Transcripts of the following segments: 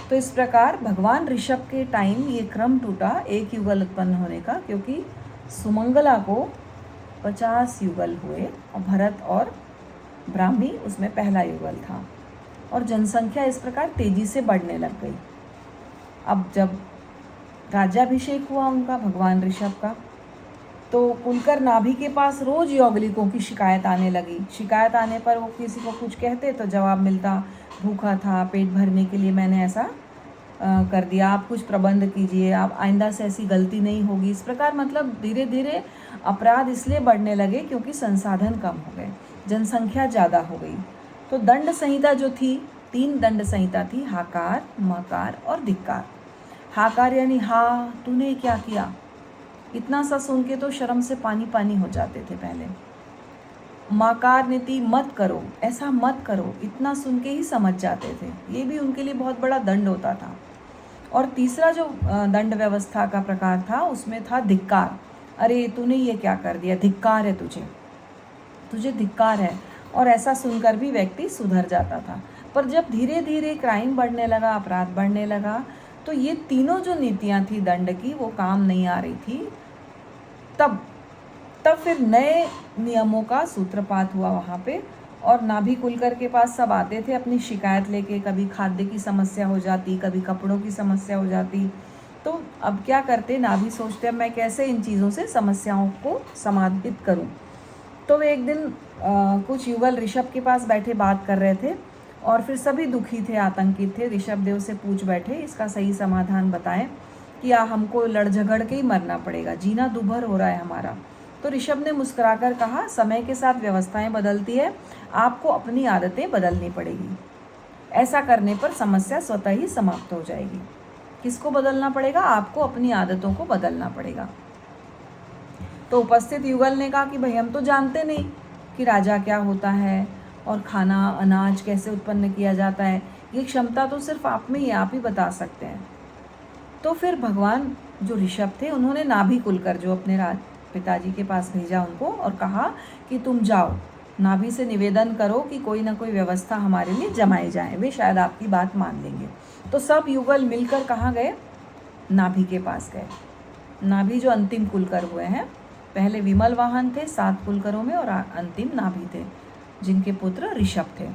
तो इस प्रकार भगवान ऋषभ के टाइम ये क्रम टूटा एक युगल उत्पन्न होने का, क्योंकि सुमंगला को 50 युगल हुए और भरत और ब्राह्मी उसमें पहला युगल था, और जनसंख्या इस प्रकार तेजी से बढ़ने लग गई। अब जब राज्याभिषेक हुआ उनका भगवान ऋषभ का, तो कुलकर नाभि के पास रोज यौगलिकों की शिकायत आने लगी। शिकायत आने पर वो किसी को कुछ कहते तो जवाब मिलता, भूखा था, पेट भरने के लिए मैंने ऐसा कर दिया, आप कुछ प्रबंध कीजिए, आप आइंदा से ऐसी गलती नहीं होगी। इस प्रकार मतलब धीरे धीरे अपराध इसलिए बढ़ने लगे क्योंकि संसाधन कम हो गए, जनसंख्या ज़्यादा हो गई। तो दंड संहिता जो थी, 3 दंड संहिता थी, हाकार, मकार और धिक्कार। हाकार यानी हा, तूने क्या किया, इतना सा सुन के तो शर्म से पानी पानी हो जाते थे पहले। माकार नीति, मत करो, ऐसा मत करो, इतना सुन के ही समझ जाते थे, ये भी उनके लिए बहुत बड़ा दंड होता था। और तीसरा जो दंड व्यवस्था का प्रकार था उसमें था धिक्कार, अरे तूने ये क्या कर दिया, धिक्कार है तुझे धिक्कार है। और ऐसा सुनकर भी व्यक्ति सुधर जाता था। पर जब धीरे धीरे क्राइम बढ़ने लगा, अपराध बढ़ने लगा, तो ये तीनों जो नीतियाँ थी दंड की वो काम नहीं आ रही थी। तब फिर नए नियमों का सूत्रपात हुआ वहाँ पे, और नाभि कुलकर के पास सब आते थे अपनी शिकायत लेके। कभी खाद्य की समस्या हो जाती, कभी कपड़ों की समस्या हो जाती। तो अब क्या करते, नाभि सोचते अब मैं कैसे इन चीज़ों से समस्याओं को समाधित करूं। तो वे एक दिन कुछ युगल ऋषभ के पास बैठे बात कर रहे थे, और फिर सभी दुखी थे, आतंकित थे। ऋषभ देव से पूछ बैठे, इसका सही समाधान बताएं कि हमको लड़ झगड़ के ही मरना पड़ेगा, जीना दुभर हो रहा है हमारा। तो ऋषभ ने मुस्कुराकर कहा, समय के साथ व्यवस्थाएं बदलती है, आपको अपनी आदतें बदलनी पड़ेगी। ऐसा करने पर समस्या स्वतः ही समाप्त हो जाएगी। किसको बदलना पड़ेगा, आपको अपनी आदतों को बदलना पड़ेगा। तो उपस्थित युगल ने कहा कि भाई हम तो जानते नहीं कि राजा क्या होता है और खाना अनाज कैसे उत्पन्न किया जाता है, ये क्षमता तो सिर्फ आप में ही, आप ही बता सकते हैं। तो फिर भगवान जो ऋषभ थे उन्होंने नाभि कुलकर जो अपने पिताजी के पास भेजा उनको, और कहा कि तुम जाओ नाभि से निवेदन करो कि कोई ना कोई व्यवस्था हमारे लिए जमाई जाए, वे शायद आपकी बात मान लेंगे। तो सब युगल मिलकर कहाँ गए, नाभि के पास गए। नाभि जो अंतिम कुलकर हुए हैं, पहले विमल वाहन थे 7 कुलकरों में, और अंतिम नाभि थे जिनके पुत्र ऋषभ थे।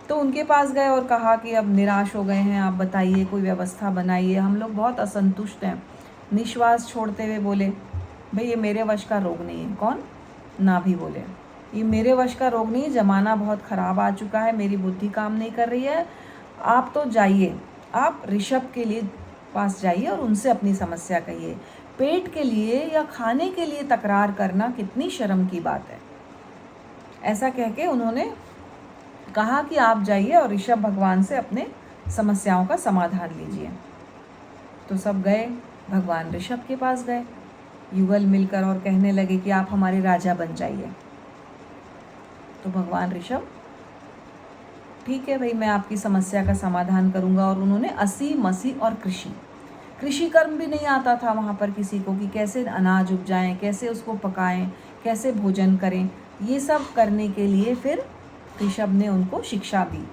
तो उनके पास गए और कहा कि अब निराश हो गए हैं, आप बताइए, कोई व्यवस्था बनाइए, हम लोग बहुत असंतुष्ट हैं। निश्वास छोड़ते हुए बोले, भाई ये मेरे वश का रोग नहीं है। कौन, नाभि बोले, ये मेरे वश का रोग नहीं है, ज़माना बहुत ख़राब आ चुका है, मेरी बुद्धि काम नहीं कर रही है। आप तो जाइए, आप ऋषभ के लिए पास जाइए और उनसे अपनी समस्या कहिए। पेट के लिए या खाने के लिए तकरार करना कितनी शर्म की बात है। ऐसा कह के उन्होंने कहा कि आप जाइए और ऋषभ भगवान से अपने समस्याओं का समाधान लीजिए। तो सब गए, भगवान ऋषभ के पास गए युगल मिलकर, और कहने लगे कि आप हमारे राजा बन जाइए। तो भगवान ऋषभ, ठीक है भाई, मैं आपकी समस्या का समाधान करूंगा। और उन्होंने असी मसी और कृषि कर्म भी नहीं आता था वहाँ पर किसी को, कि कैसे अनाज उपजाएं, कैसे उसको पकाएं, कैसे भोजन करें, ये सब करने के लिए फिर ऋषभ ने उनको शिक्षा दी।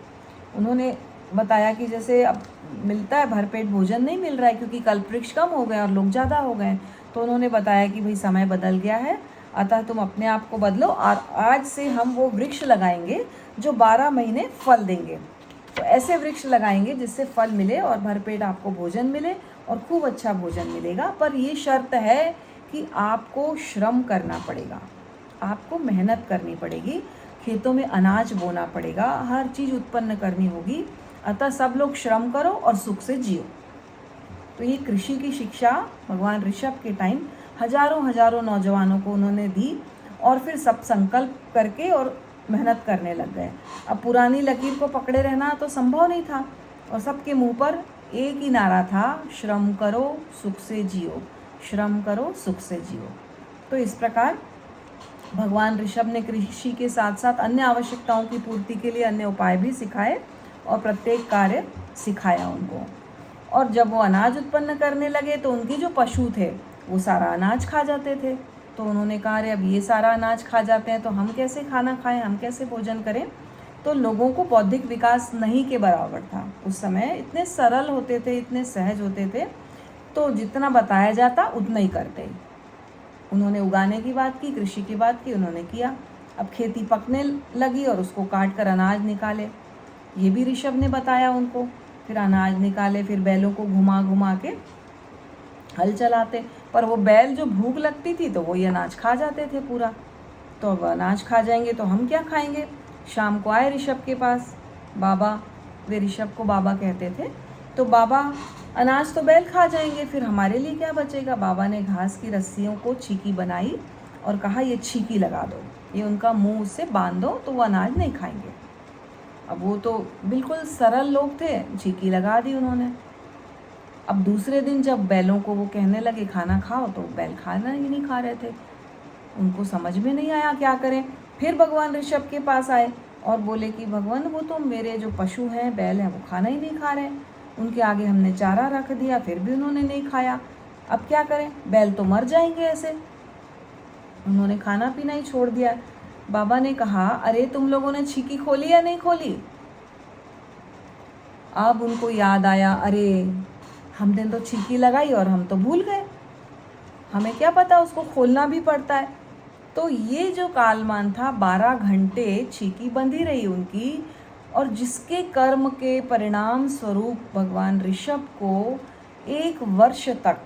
उन्होंने बताया कि जैसे अब मिलता है भरपेट भोजन नहीं मिल रहा है, क्योंकि कल्पवृक्ष कम हो गए और लोग ज़्यादा हो गए। तो उन्होंने बताया कि भाई समय बदल गया है, अतः तुम अपने आप को बदलो, और आज से हम वो वृक्ष लगाएंगे जो 12 महीने फल देंगे। तो ऐसे वृक्ष लगाएंगे जिससे फल मिले और भरपेट आपको भोजन मिले और खूब अच्छा भोजन मिलेगा। पर ये शर्त है कि आपको श्रम करना पड़ेगा, आपको मेहनत करनी पड़ेगी, खेतों में अनाज बोना पड़ेगा, हर चीज़ उत्पन्न करनी होगी। अतः सब लोग श्रम करो और सुख से जियो। तो ये कृषि की शिक्षा भगवान ऋषभ के टाइम हजारों नौजवानों को उन्होंने दी, और फिर सब संकल्प करके और मेहनत करने लग गए। अब पुरानी लकीर को पकड़े रहना तो संभव नहीं था, और सबके मुंह पर एक ही नारा था, श्रम करो सुख से जियो, श्रम करो सुख से जियो। तो इस प्रकार भगवान ऋषभ ने कृषि के साथ साथ अन्य आवश्यकताओं की पूर्ति के लिए अन्य उपाय भी सिखाए, और प्रत्येक कार्य सिखाया उनको। और जब वो अनाज उत्पन्न करने लगे तो उनके जो पशु थे वो सारा अनाज खा जाते थे। तो उन्होंने कहा, अरे अब ये सारा अनाज खा जाते हैं तो हम कैसे खाना खाएं, हम कैसे भोजन करें। तो लोगों को बौद्धिक विकास नहीं के बराबर था। उस समय इतने सरल होते थे, इतने सहज होते थे, तो जितना बताया जाता उतना ही करते। उन्होंने उगाने की बात की, कृषि की बात की, उन्होंने किया। अब खेती पकने लगी और उसको काट कर अनाज निकाले, ये भी ऋषभ ने बताया उनको। फिर अनाज निकाले, फिर बैलों को घुमा घुमा के हल चलाते, पर वो बैल जो भूख लगती थी तो वो ये अनाज खा जाते थे पूरा। तो अब अनाज खा जाएंगे तो हम क्या खाएंगे। शाम को आए ऋषभ के पास बाबा, वे ऋषभ को बाबा कहते थे। तो बाबा, अनाज तो बैल खा जाएंगे, फिर हमारे लिए क्या बचेगा। बाबा ने घास की रस्सियों को छीकी बनाई और कहा ये छीकी लगा दो, ये उनका मुंह उससे बांध दो तो वो अनाज नहीं खाएंगे। अब वो तो बिल्कुल सरल लोग थे, छीकी लगा दी उन्होंने। अब दूसरे दिन जब बैलों को वो कहने लगे खाना खाओ, तो बैल खाना ही नहीं खा रहे थे। उनको समझ में नहीं आया क्या करें। फिर भगवान ऋषभ के पास आए और बोले कि भगवान, वो तो मेरे जो पशु हैं, बैल हैं, वो खाना ही नहीं खा रहे। उनके आगे हमने चारा रख दिया, फिर भी उन्होंने नहीं खाया। अब क्या करें, बैल तो मर जाएंगे ऐसे। उन्होंने खाना पीना ही छोड़ दिया। बाबा ने कहा, अरे तुम लोगों ने छीकी खोली या नहीं खोली। अब उनको याद आया, अरे हमने तो छीकी लगाई और हम तो भूल गए, हमें क्या पता उसको खोलना भी पड़ता है। तो ये जो कालमान था, 12 घंटे छीकी बंधी रही उनकी, और जिसके कर्म के परिणाम स्वरूप भगवान ऋषभ को 1 वर्ष तक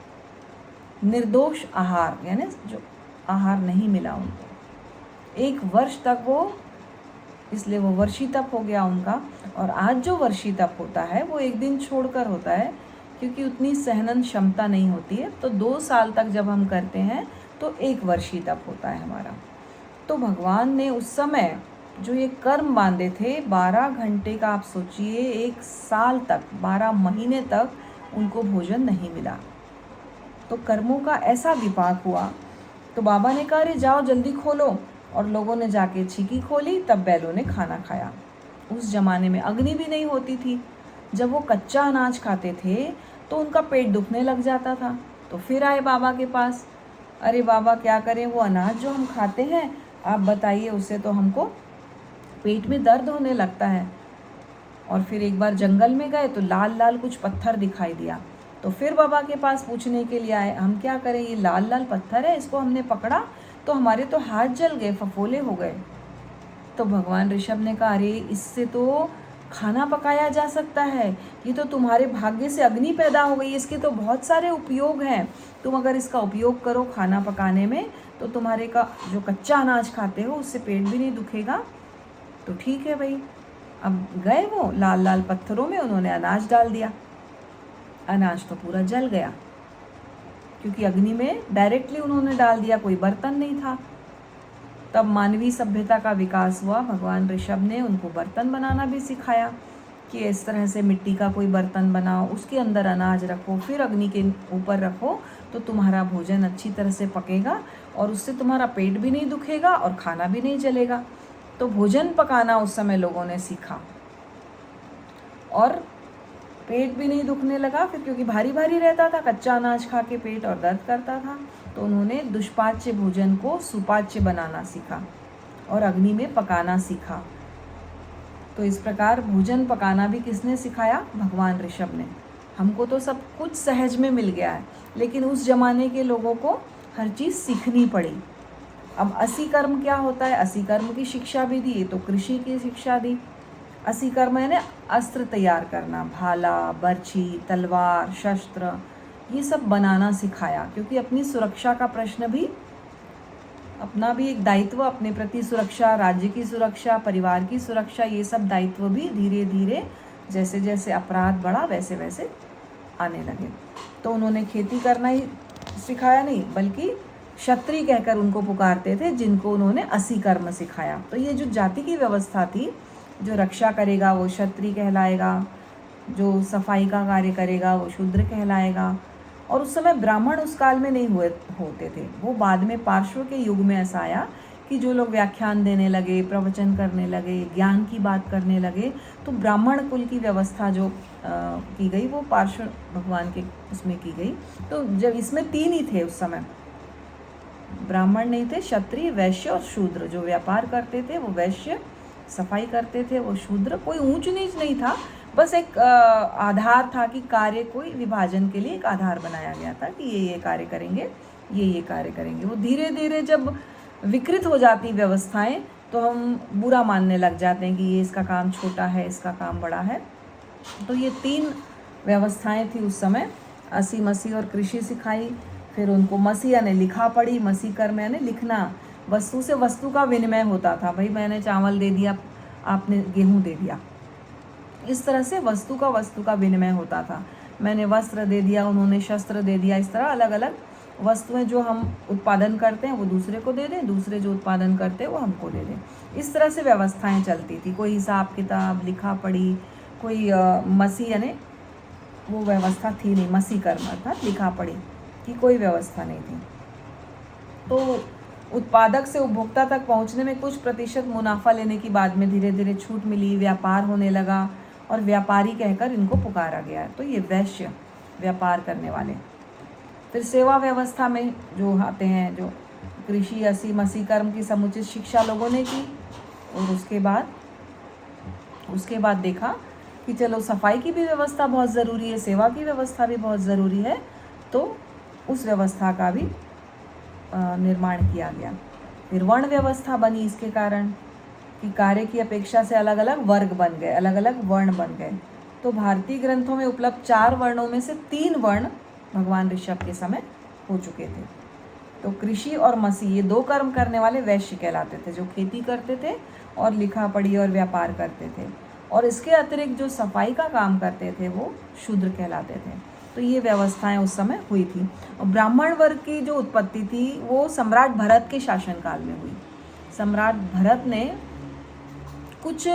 निर्दोष आहार, यानी जो आहार नहीं मिला उनको 1 वर्ष तक, वो इसलिए वो वर्षी तप हो गया उनका। और आज जो वर्षी तप होता है वो 1 दिन छोड़कर होता है, क्योंकि उतनी सहनन क्षमता नहीं होती है। तो 2 साल तक जब हम करते हैं तो 1 वर्षी तप होता है हमारा। तो भगवान ने उस समय जो ये कर्म बांधे थे, 12 घंटे का, आप सोचिए 1 साल तक, 12 महीने तक उनको भोजन नहीं मिला। तो कर्मों का ऐसा विपाक हुआ। तो बाबा ने कहा, अरे जाओ जल्दी खोलो। और लोगों ने जाके छीकी खोली, तब बैलों ने खाना खाया। उस जमाने में अग्नि भी नहीं होती थी। जब वो कच्चा अनाज खाते थे तो उनका पेट दुखने लग जाता था। तो फिर आए बाबा के पास, अरे बाबा क्या करें, वो अनाज जो हम खाते हैं, आप बताइए, उससे तो हमको पेट में दर्द होने लगता है। और फिर एक बार जंगल में गए तो लाल लाल कुछ पत्थर दिखाई दिया। तो फिर बाबा के पास पूछने के लिए आए, हम क्या करें, ये लाल लाल पत्थर है, इसको हमने पकड़ा तो हमारे तो हाथ जल गए, फफोले हो गए। तो भगवान ऋषभ ने कहा, अरे इससे तो खाना पकाया जा सकता है, ये तो तुम्हारे भाग्य से अग्नि पैदा हो गई, इसके तो बहुत सारे उपयोग हैं। तुम अगर इसका उपयोग करो खाना पकाने में, तो तुम्हारे का जो कच्चा अनाज खाते हो उससे पेट भी नहीं दुखेगा। तो ठीक है भाई। अब गए वो लाल लाल पत्थरों में, उन्होंने अनाज डाल दिया। अनाज तो पूरा जल गया, क्योंकि अग्नि में डायरेक्टली उन्होंने डाल दिया, कोई बर्तन नहीं था। तब मानवीय सभ्यता का विकास हुआ। भगवान ऋषभ ने उनको बर्तन बनाना भी सिखाया कि इस तरह से मिट्टी का कोई बर्तन बनाओ, उसके अंदर अनाज रखो, फिर अग्नि के ऊपर रखो, तो तुम्हारा भोजन अच्छी तरह से पकेगा और उससे तुम्हारा पेट भी नहीं दुखेगा और खाना भी नहीं जलेगा। तो भोजन पकाना उस समय लोगों ने सीखा और पेट भी नहीं दुखने लगा। फिर क्योंकि भारी भारी रहता था, कच्चा अनाज खा के पेट और दर्द करता था, तो उन्होंने दुष्पाच्य भोजन को सुपाच्य बनाना सीखा और अग्नि में पकाना सीखा। तो इस प्रकार भोजन पकाना भी किसने सिखाया, भगवान ऋषभ ने। हमको तो सब कुछ सहज में मिल गया है, लेकिन उस जमाने के लोगों को हर चीज़ सीखनी पड़ी। अब असी कर्म क्या होता है, असी कर्म की शिक्षा भी दी, तो कृषि की शिक्षा दी। असी कर्म यानी अस्त्र तैयार करना, भाला, बर्छी, तलवार, शस्त्र, ये सब बनाना सिखाया, क्योंकि अपनी सुरक्षा का प्रश्न भी, अपना भी एक दायित्व, अपने प्रति सुरक्षा, राज्य की सुरक्षा, परिवार की सुरक्षा, ये सब दायित्व भी धीरे धीरे जैसे जैसे अपराध बढ़ा वैसे वैसे आने लगे। तो उन्होंने खेती करना ही सिखाया नहीं, बल्कि क्षत्रिय कहकर उनको पुकारते थे, जिनको उन्होंने असी कर्म सिखाया। तो ये जो जाति की व्यवस्था थी, जो रक्षा करेगा वो क्षत्रिय कहलाएगा, जो सफाई का कार्य करेगा वो शूद्र कहलाएगा। और उस समय ब्राह्मण उस काल में नहीं होते थे, वो बाद में पार्श्व के युग में ऐसा आया कि जो लोग व्याख्यान देने लगे, प्रवचन करने लगे, ज्ञान की बात करने लगे, तो ब्राह्मण कुल की व्यवस्था जो की गई वो पार्श्व भगवान के उसमें की गई। तो जब इसमें 3 ही थे उस समय, ब्राह्मण नहीं थे, क्षत्रिय, वैश्य और शूद्र। जो व्यापार करते थे वो वैश्य, सफाई करते थे वो शूद्र। कोई ऊंच नीच नहीं था, बस एक आधार था कि कार्य कोई विभाजन के लिए एक आधार बनाया गया था कि ये कार्य करेंगे, ये कार्य करेंगे। वो धीरे धीरे जब विकृत हो जाती व्यवस्थाएं तो हम बुरा मानने लग जाते हैं कि ये इसका काम छोटा है, इसका काम बड़ा है। तो ये 3 व्यवस्थाएं थी उस समय, असी मसी और कृषि सिखाई। फिर उनको मसी यानी लिखा पढ़ी, मसी कर्म यानी लिखना, वस्तु से वस्तु का विनिमय होता था। भाई मैंने चावल दे दिया, आपने गेहूँ दे दिया, इस तरह से वस्तु का विनिमय होता था। मैंने वस्त्र दे दिया, उन्होंने शस्त्र दे दिया। इस तरह अलग अलग वस्तुएं जो हम उत्पादन करते हैं वो दूसरे को दे दें, दूसरे जो उत्पादन करते हैं वो हमको दे दें। इस तरह से व्यवस्थाएं चलती थी। कोई हिसाब किताब, लिखा पढ़ी, कोई मसी यानी वो व्यवस्था थी नहीं। मसी कर्म अर्थात लिखा पढ़ी की कोई व्यवस्था नहीं थी। तो उत्पादक से उपभोक्ता तक पहुंचने में कुछ प्रतिशत मुनाफा लेने की बाद में धीरे धीरे छूट मिली, व्यापार होने लगा और व्यापारी कहकर इनको पुकारा गया। तो ये वैश्य, व्यापार करने वाले। फिर सेवा व्यवस्था में जो आते हैं, जो कृषि, असी मसी कर्म की समुचित शिक्षा लोगों ने की। और उसके बाद देखा कि चलो सफाई की भी व्यवस्था बहुत ज़रूरी है, सेवा की व्यवस्था भी बहुत ज़रूरी है। तो उस व्यवस्था का भी निर्माण किया गया। फिर वर्ण व्यवस्था बनी इसके कारण कि कार्य की अपेक्षा से अलग अलग वर्ग बन गए, अलग अलग वर्ण बन गए। तो भारतीय ग्रंथों में उपलब्ध 4 वर्णों में से 3 वर्ण भगवान ऋषभ के समय हो चुके थे। तो कृषि और मसी ये 2 कर्म करने वाले वैश्य कहलाते थे, जो खेती करते थे और लिखा पढ़ी और व्यापार करते थे। और इसके अतिरिक्त जो सफाई का काम करते थे वो शूद्र कहलाते थे। तो ये व्यवस्थाएं उस समय हुई थी। और ब्राह्मण वर्ग की जो उत्पत्ति थी वो सम्राट भरत के शासनकाल में हुई। सम्राट भरत ने कुछ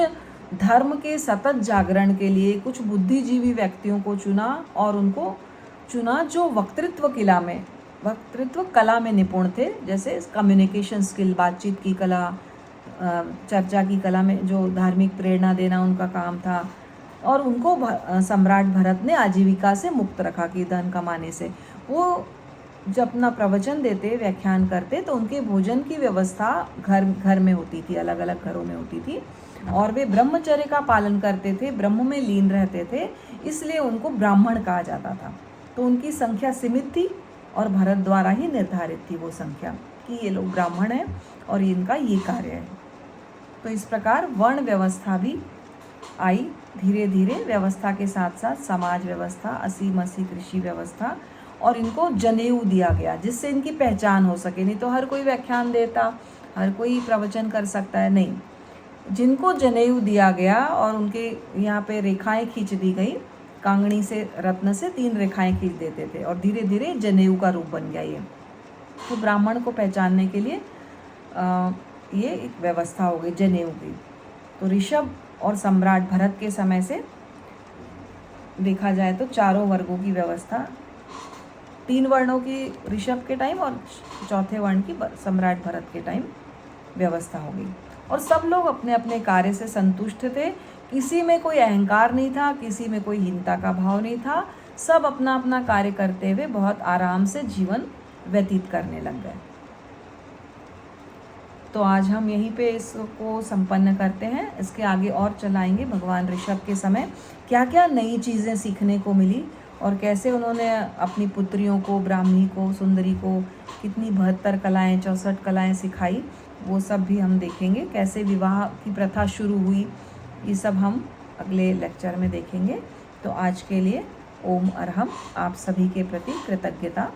धर्म के सतत जागरण के लिए कुछ बुद्धिजीवी व्यक्तियों को चुना और उनको चुना जो वक्तृत्व कला में निपुण थे। जैसे कम्युनिकेशन स्किल, बातचीत की कला, चर्चा की कला में जो धार्मिक प्रेरणा देना उनका काम था। और उनको सम्राट भरत ने आजीविका से मुक्त रखा कि धन कमाने से। वो जब अपना प्रवचन देते, व्याख्यान करते तो उनके भोजन की व्यवस्था घर में होती थी, अलग अलग घरों में होती थी। और वे ब्रह्मचर्य का पालन करते थे, ब्रह्म में लीन रहते थे, इसलिए उनको ब्राह्मण कहा जाता था। तो उनकी संख्या सीमित थी और भरत द्वारा ही निर्धारित थी वो संख्या कि ये लोग ब्राह्मण हैं और इनका ये कार्य है। तो इस प्रकार वर्ण व्यवस्था भी आई धीरे धीरे। व्यवस्था के साथ साथ समाज व्यवस्था, असी मसी कृषि व्यवस्था, और इनको जनेऊ दिया गया जिससे इनकी पहचान हो सके। नहीं तो हर कोई व्याख्यान देता, हर कोई प्रवचन कर सकता है, नहीं। जिनको जनेऊ दिया गया और उनके यहाँ पे रेखाएं खींच दी गई, कांगड़ी से, रत्न से 3 रेखाएं खींच देते थे और धीरे धीरे जनेऊ का रूप बन गया ये। तो ब्राह्मण को पहचानने के लिए ये एक व्यवस्था हो गई जनेऊ की। तो ऋषभ और सम्राट भरत के समय से देखा जाए तो 4 वर्गों की व्यवस्था, 3 वर्णों की ऋषभ के टाइम और 4थे वर्ण की सम्राट भरत के टाइम व्यवस्था हो गई। और सब लोग अपने अपने कार्य से संतुष्ट थे, किसी में कोई अहंकार नहीं था, किसी में कोई हीनता का भाव नहीं था। सब अपना अपना कार्य करते हुए बहुत आराम से जीवन व्यतीत करने लग गए। तो आज हम यहीं पे इसको संपन्न करते हैं। इसके आगे और चलाएंगे भगवान ऋषभ के समय क्या क्या नई चीज़ें सीखने को मिली और कैसे उन्होंने अपनी पुत्रियों को, ब्राह्मणी को, सुंदरी को कितनी 72 कलाएँ, 64 कलाएँ सिखाई, वो सब भी हम देखेंगे। कैसे विवाह की प्रथा शुरू हुई, ये सब हम अगले लेक्चर में देखेंगे। तो आज के लिए ओम अरहम, आप सभी के प्रति कृतज्ञता।